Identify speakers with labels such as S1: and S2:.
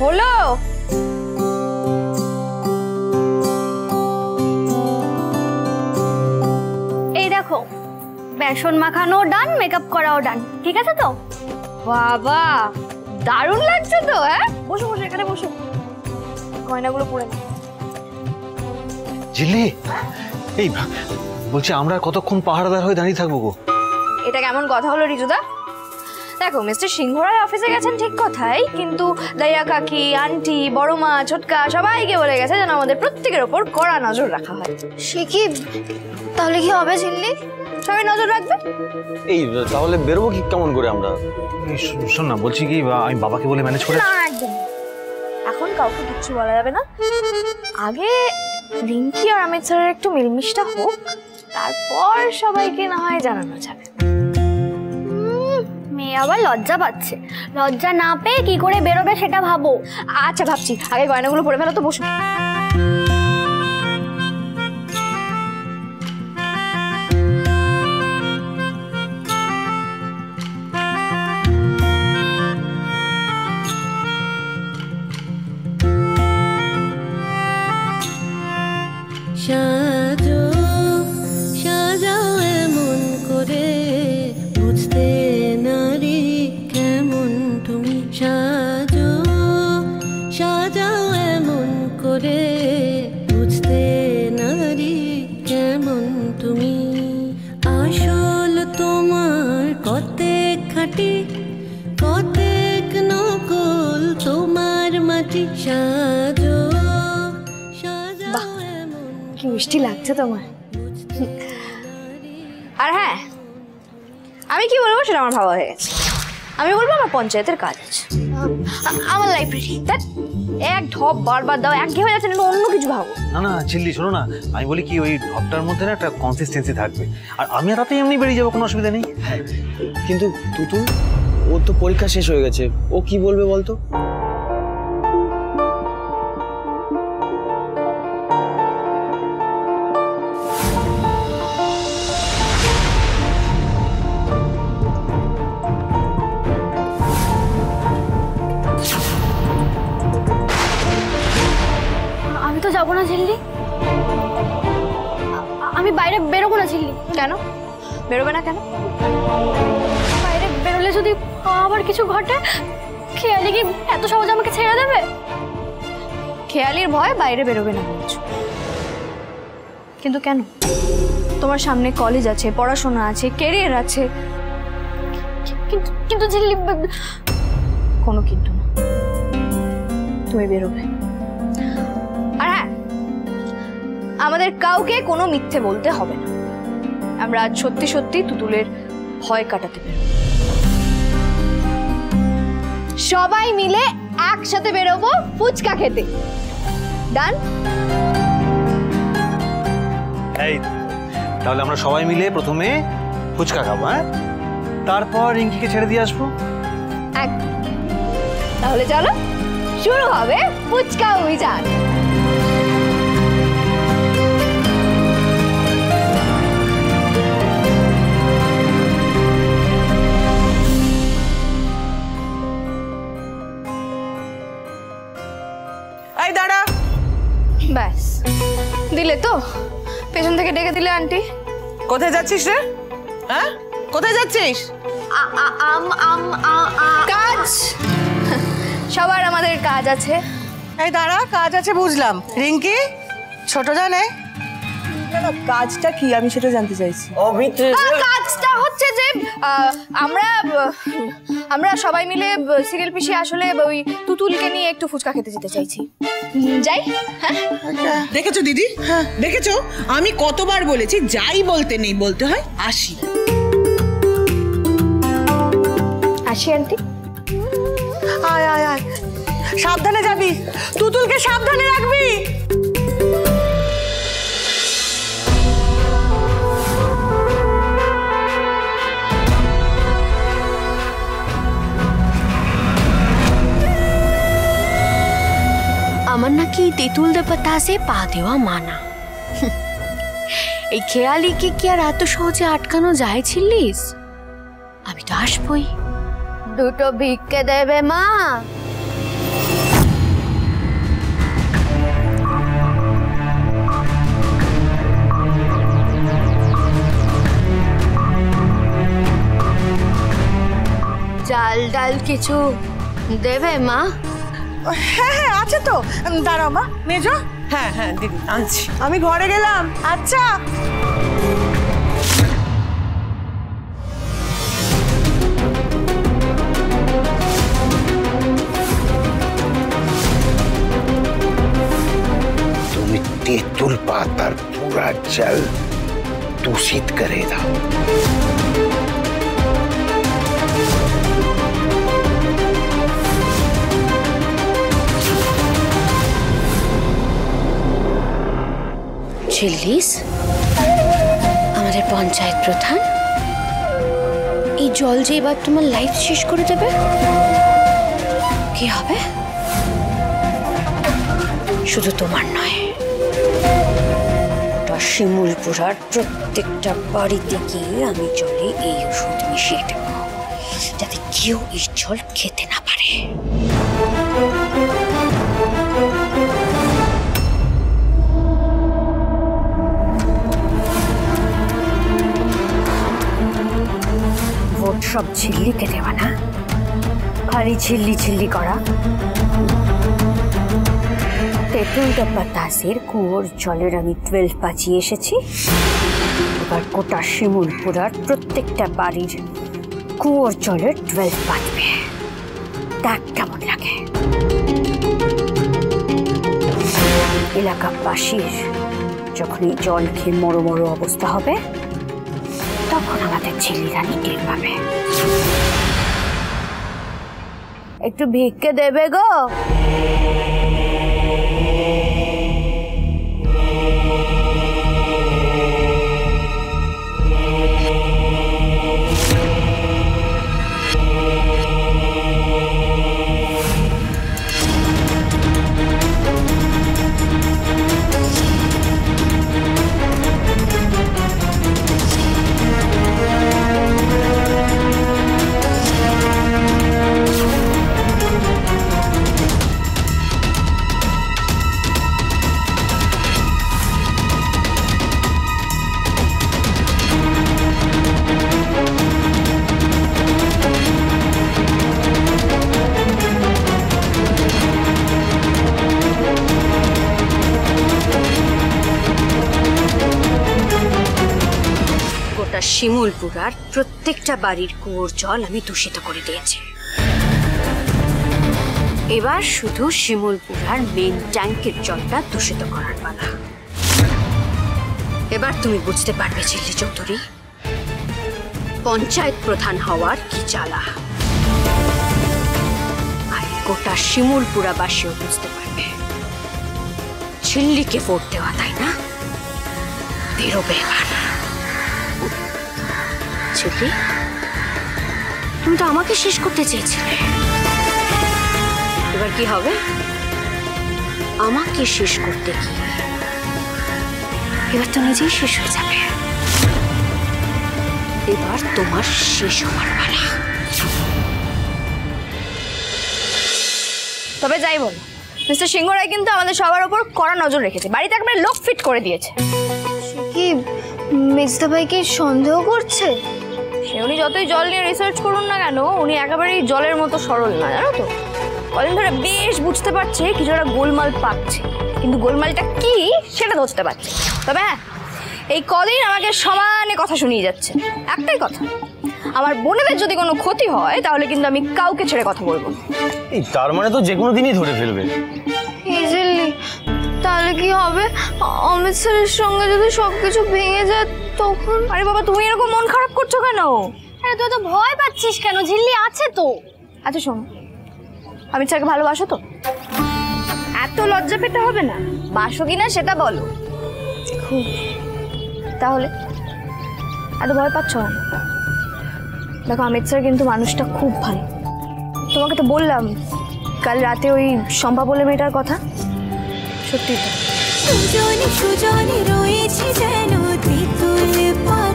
S1: হলো এই দেখো, বেসন মাখানো ডান, মেকআপ করাও ডান, ঠিক আছে তো? বাবা দারুণ লাগছে তো। হ্যাঁ বসো বসো, এখানে বসো, গয়নাগুলো পরে নাও।
S2: ঝিল্লি, এই বলছি আমরা কতক্ষণ পাহারাদার হয়ে দাঁড়িয়ে থাকবো গো?
S1: এটা কেমন কথা হলো রিজুদা? দেখো মিস্টার সিংহরায় অফিসে গেছেন ঠিক কথাই, কিন্তু দাইয়া কাকি, আন্টি, বড় মা, ছোটকা সবাইকে বলে গেছে যেন আমাদের প্রত্যেকের ওপর কড়া নজর রাখা হয়। সে কি তাহলে কি হবে ঝিল্লি? সবাই নজর রাখবে।
S2: এই তাহলে বেরোবো কি কেমন করে আমরা? শোন না, বলছি কি আমি বাবাকে বলে ম্যানেজ করে।
S1: না একদম, এখন কাউকে কিচ্ছু বলা যাবে না। আগে রিঙ্কি আর অমিত স্যারের একটু মিলমিশটা হোক, তারপর সবাইকে না হয় জানানো যাবে। মেয়ে আবার লজ্জা পাচ্ছে, লজ্জা না পেয়ে কি করে বেরোবে সেটা ভাবো। আচ্ছা ভাবছি, আগে গয়নাগুলো পরে ফেলো তো, বসো।
S3: সাজো সাজাও এমন করে, বুঝতে নারী কেমন তুমি। সাজো সাজাও এমন করে, বুঝতে নারী কেমন তুমি। আসল তোমার কতেক খাঁটি, কতেক নকল তোমার মাটি। সাজো সাজাও এমন।
S1: কি মিষ্টি লাগছে তোমার। আর হ্যাঁ, আমি কি বলবো সেটা আমার ভাবা হয়ে গেছে। আমি বলবো আমার পঞ্চায়েতের কাজ আছে, আমার লাইব্রেরি। দেখ এক ঢপ বারবার দাও, এক ঘেমে যাচ্ছে, অন্য কিছু ভাবো।
S2: না না ঝিল্লি, শোনো না, আমি বলি কি ওই ঢপটার মধ্যে না একটা কনসিস্টেন্সি থাকবে, আর আমি আর তাতেই এমনি বেরিয়ে যাবো, কোনো অসুবিধা নেই।
S4: কিন্তু তুতুল, ওর তো পরীক্ষা শেষ হয়ে গেছে, ও কি বলবে বলতো?
S1: আমি তো যাবো না ঝিল্লি, আমি বাইরে বেরোবো না ঝিল্লি। কেন বেরোবে না? কেন বাইরে বেরোলে যদি আবার কিছু ঘটে, খেয়ালি কি এত সহজে আমাকে ছেড়ে দেবে? খেয়ালির ভয় বাইরে বেরোবে না বলছো, কিন্তু কেন? তোমার সামনে কলেজ আছে, পড়াশোনা আছে, ক্যারিয়ার আছে। কিন্তু ঝিল্লি, কোনো কিন্তু না, তুমি বেরোবে। আর হ্যাঁ, আমাদের কাউকে কোনো মিথ্যে বলতে হবে না। আমরা আজ সত্যি সত্যি তুতুলের ভয় কাটাতে বেরোবো। সবাই মিলে একসাথে বেরোবো ফুচকা খেতে। ডান?
S2: এই তাহলে আমরা সবাই মিলে প্রথমে ফুচকা খাবো, হ্যাঁ, তারপর রিঙ্কিকে ছেড়ে দিয়ে আসবো।
S1: একদম। তাহলে চলো শুরু হবে ফুচকা অভিযান।
S5: এই দাঁড়া।
S1: ব্যাস দিলে তো, পেছন থেকে ডেকে দিলে আন্টি।
S5: কোথায় যাচ্ছিস রে? হ্যাঁ, কোথায় যাচ্ছিস?
S1: কাজ, সবার আমাদের কাজ আছে।
S5: এই দাঁড়া, কাজ আছে বুঝলাম। রিঙ্কি, ছোট জানে কাজটা কি আমি সেটা জানতে চাইছি।
S1: কাজটা হচ্ছে যে আমরা সবাই মিলে সিরিয়াল পিসি আসলে ওই তুতুলকে নিয়ে একটু ফুচকা খেতে যেতে চাইছি। যাই? হ্যাঁ
S5: দেখেছো দিদি, হ্যাঁ দেখেছো, আমি কতবার বলেছি যাই বলতে নেই, বলতে হয় আসি।
S1: আসি আন্টি।
S5: আয় আয় আয়, সাবধানে যাবি, তুতুলকে সাবধানে রাখবি।
S3: আমার নাকি তেঁতুলদের পাতাসে পা দেওয়া মানা। এই খেয়ালিকে কি আর এত সহজে আটকানো যায় ছিলিস? আমি তো আসবই।
S1: দুটো ভিক্ষে দেবে মা?
S3: চাল ডাল কিছু দেবে মা?
S5: হ্যাঁ হ্যাঁ আছে তো, দাঁড়াও মা। মেজো,
S6: হ্যাঁ হ্যাঁ দিদি আনছি।
S5: আমি ঘরে গেলাম। আচ্ছা
S7: তুমি তেঁতুল পাতার পুরা জল দূষিত করে দাও।
S3: ঝিল্লিস, আমাদের পঞ্চায়েত প্রধান, এই জল যে এবার তোমার লাইফ শেষ করে দেবে, কি হবে? শুধু তোমার নয়, শিমুলপুরার প্রত্যেকটা বাড়িতে গিয়ে আমি জলে এই ওষুধ মিশিয়ে দেব, যাতে কেউ এই জল খেতে না পারে। ভোট সব ঝিল্লিকে দেওয়া না, খালি ঝিল্লি ঝিল্লি করা। তেঁতুল পাতাসের কুয়োর জলের আমি 12 বাজিয়ে এসেছি। এবার গোটা শিমুলপুরার প্রত্যেকটা বাড়ির কুয়োর জলের 12 বাজবে। দেখ কেমন লাগে। এলাকাবাসীর যখন এই জল খেয়ে মরো মরো অবস্থা হবে, তখন আমাদের ঝিল্লিরানি টের পাবে। একটু ভিক্ষে দেবে গো? শিমুলপুরার প্রত্যেকটা বাড়ির কুয়োর জল আমি দূষিত করে দিয়েছি। এবার শুধু শিমুলপুরার মেন ট্যাঙ্কের জলটা দূষিত করার পালা। এবার তুমি বুঝতে পারবে ঝিল্লি চৌধুরী, পঞ্চায়েত প্রধান হওয়ার কি জ্বালা। আর গোটা শিমুলপুরাবাসীও বুঝতে পারবে ঝিল্লিকে ভোট দেওয়া, তাই না? বেরোবে এবার। ঝিল্লি, তুমি তো আমাকে শেষ করতে চেয়েছিলে, এবার কি হবে? আমাকে শেষ করতে গিয়ে এবার তো নিজেই শেষ হয়ে যাবে। এবার তোমার শেষ হওয়ার পালা।
S1: তবে যাই বল, মিস্টার সিংহ রায় কিন্তু আমাদের সবার উপর কড়া নজর রেখেছে, বাড়িতে একবারে লোক ফিট করে দিয়েছে।
S3: কি মেজদা ভাই কি সন্দেহ করছে?
S1: সে উনি যতই জল নিয়ে রিসার্চ করুন না কেন, উনি একেবারেই জলের মতো সরল না, জানো তো। কদিন ধরে বেশ বুঝতে পারছে কিছু একটা গোলমাল পাচ্ছে, কিন্তু গোলমালটা কি সেটা বুঝতে পারছে। তবে হ্যাঁ, এই কদিন আমাকে সমানে কথা শুনিয়ে যাচ্ছে, একটাই কথা, আমার বোনেদের যদি কোনো ক্ষতি হয় তাহলে কিন্তু আমি কাউকে ছেড়ে কথা বলবো না।
S4: তার মানে তো যে কোনো দিনই ধরে ফেলবে।
S3: ইজিলি তাহলে কি হবে? অমিত স্যারের সঙ্গে যদি সবকিছু ভেঙে যায় তখন?
S1: আরে বাবা, তুমি এরকম মন খারাপ করছো কেন?
S3: আরে তুই তো ভয় পাচ্ছিস কেন? ঝিল্লি আছে তো।
S1: আচ্ছা শোনো, অমিত স্যারকে ভালোবাসো তো? এত লজ্জা পেতে হবে না, বাসো কিনা সেটা বলো। খুব। তাহলে এত ভয় পাচ্ছ? দেখো, অমিত স্যার কিন্তু মানুষটা খুব ভালো। তোমাকে তো বললাম কাল রাতে ওই শম্পা বলে মেয়েটার কথা, সত্যি তো।
S8: সুজনে সুজনে রয়েছে যেন তেঁতুল পাতা।